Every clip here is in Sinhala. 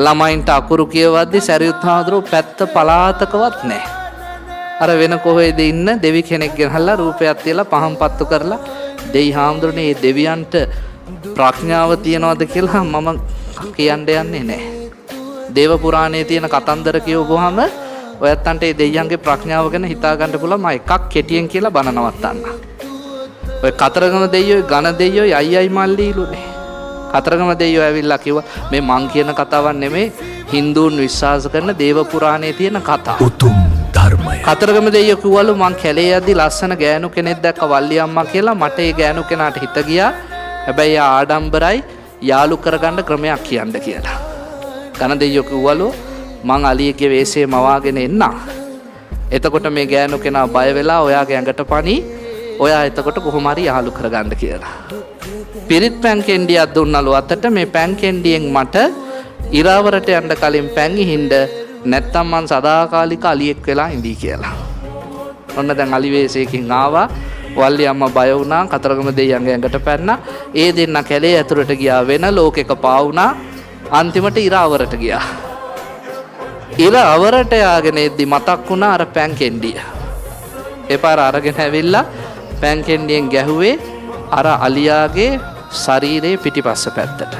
ළමයින්ට අකුරු කියවද්දි සරියුත් හාමුදුරුවෝ පැත්ත පලාතකවත් නැහැ. අර වෙන කොහෙද ඉන්න දෙවි කෙනෙක් ගෙනහල්ලා රූපයක් තියලා පහන් පත්තු කරලා දෙයි හාමුදුරනේ මේ දෙවියන්ට ප්‍රඥාව තියනවද කියලා මම කියන්න යන්නේ නැහැ. දේව පුරාණයේ තියෙන කතන්දර කියවුවාම ඔයත්තන්ට මේ දෙයියන්ගේ ප්‍රඥාව ගැන හිතා ගන්න පුළුවන්. මම එකක් කෙටියෙන් කියලා බන නවත්තන්න. ඔය කතරගම දෙයියෝ ඝන දෙයියෝ අයියයි මල්ලිලුනේ. කතරගම දෙයියෝ ඇවිල්ලා කිව්වා මේ මං කියන කතාවක් නෙමෙයි හින්දුන් විශ්වාස කරන දේව පුරාණයේ තියෙන කතාව. උතුම් ධර්මය. කතරගම දෙයියෝ කිව්වලු මං කැලේ යද්දි ලස්සන ගෑනු කෙනෙක් දැක්ක වල්ලි අම්මා කියලා. මට ඒ ගෑනු කෙනාට හිත ගියා. හැබැයි ආඩම්බරයි යාළු කරගන්න ක්‍රමයක් කියන්න කියලා. ඝන දෙයියෝ කිව්වලු මං අලියගේ වෙස්සේ මවාගෙන එන්න. එතකොට මේ ගෑනු කෙනා බය වෙලා ඔයාගේ ඇඟට පණි. ඔයා එතකොට කොහොම හරි යාළු කරගන්න කියලා. පිරිත් පැන් කෙන්ඩියක් දුන්නලු අතට මේ පැන් කෙන්ඩියෙන් මට ඉරාවරට යන්න කලින් පැන් ඉහින්ද නැත්තම් මං සදාකාලික අලියෙක් වෙලා ඉඳී කියලා. ඔන්න දැන් අලි වෙස්යකින් ආවා. වල්ලි අම්මා බය වුණා. කතරගම දෙයියන්ගේ ඇඟට පැන්නා. ඒ දෙන්න කැලේ ඇතුළට ගියා. වෙන ලෝකෙක පාවුණා. අන්තිමට ඉරාවරට ගියා. ඉරාවරට යාගෙන එද්දි මතක් වුණා අර පැන් කෙන්ඩිය. එපාර අරගෙන ඇවිල්ලා පැන් කෙන්ඩියෙන් ගැහුවේ අර අලියාගේ ශරීරයේ පිටිපස්ස පැත්තට.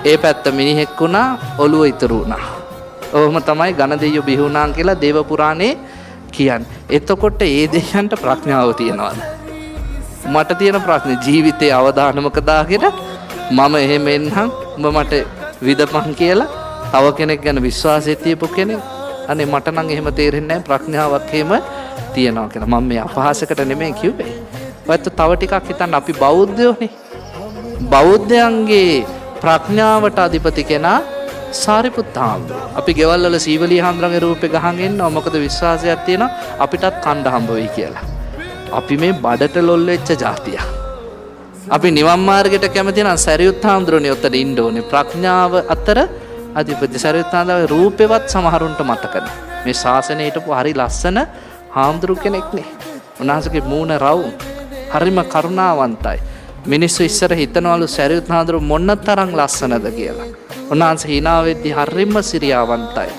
ඒ පැත්ත මිනිහෙක් වුණා. ඔළුව ඉතුරු වුණා. ඔහොම තමයි ඝන දෙයියෝ බිහි වුණා කියලා දේව පුරාණේ කියන්නේ. එතකොට ඒ දෙයයන්ට ප්‍රඥාව තියනවාද? මට තියෙන ප්‍රශ්නේ ජීවිතේ අවදානමක දාගෙන මම එහෙම එන්නම් උඹ මට විදපන් කියලා තව කෙනෙක් ගැන විශ්වාසය තියපු කෙනෙක්. අනේ මට නම් එහෙම තේරෙන්නේ නැහැ ප්‍රඥාවක් එහෙම තියනවා කියලා. මම මේ අපහාසකට නෙමෙයි කිව්වේ. ඔයත් තව ටිකක් හිතන්න අපි බෞද්ධයෝනේ. බෞද්ධයන්ගේ ප්‍රඥාවට අධිපති කෙනා සාරිපුත්ත හාමුදුරුවෝ. අපි ගෙවල් වල සීවලී හාමුදුරන්ගේ රූපේ ගහන් ඉන්නවා. මොකද විශ්වාසයක් තියෙනවා අපිටත් කණ්ඩ හම්බ වෙයි කියලා. අපි මේ බඩට ලොල් වෙච්ච જાතිය. අපි නිවන් මාර්ගයට කැමති නම් සරියුත් හාමුදුරුවනේ උතන ඉන්න ඕනේ. ප්‍රඥාව අතර අධිපති සරියුත් හාමුදුරුවෝ රූපෙවත් සමහරුන්ට මතක නැහැ. මේ ශාසනයේ හිටපු හරි ලස්සන හාමුදුරු කෙනෙක් නේ. උන්වහන්සේගේ මූණ රවුම් හරිම කරුණාවන්තයි. මිනිස්සු ඉස්සර හිතනවලු සරියුත් හාමුදුරුවෝ මොන තරම් ලස්සනද කියලා. උන්වහන්සේ hina වෙද්දී හරිම සිරියාවන්තයි.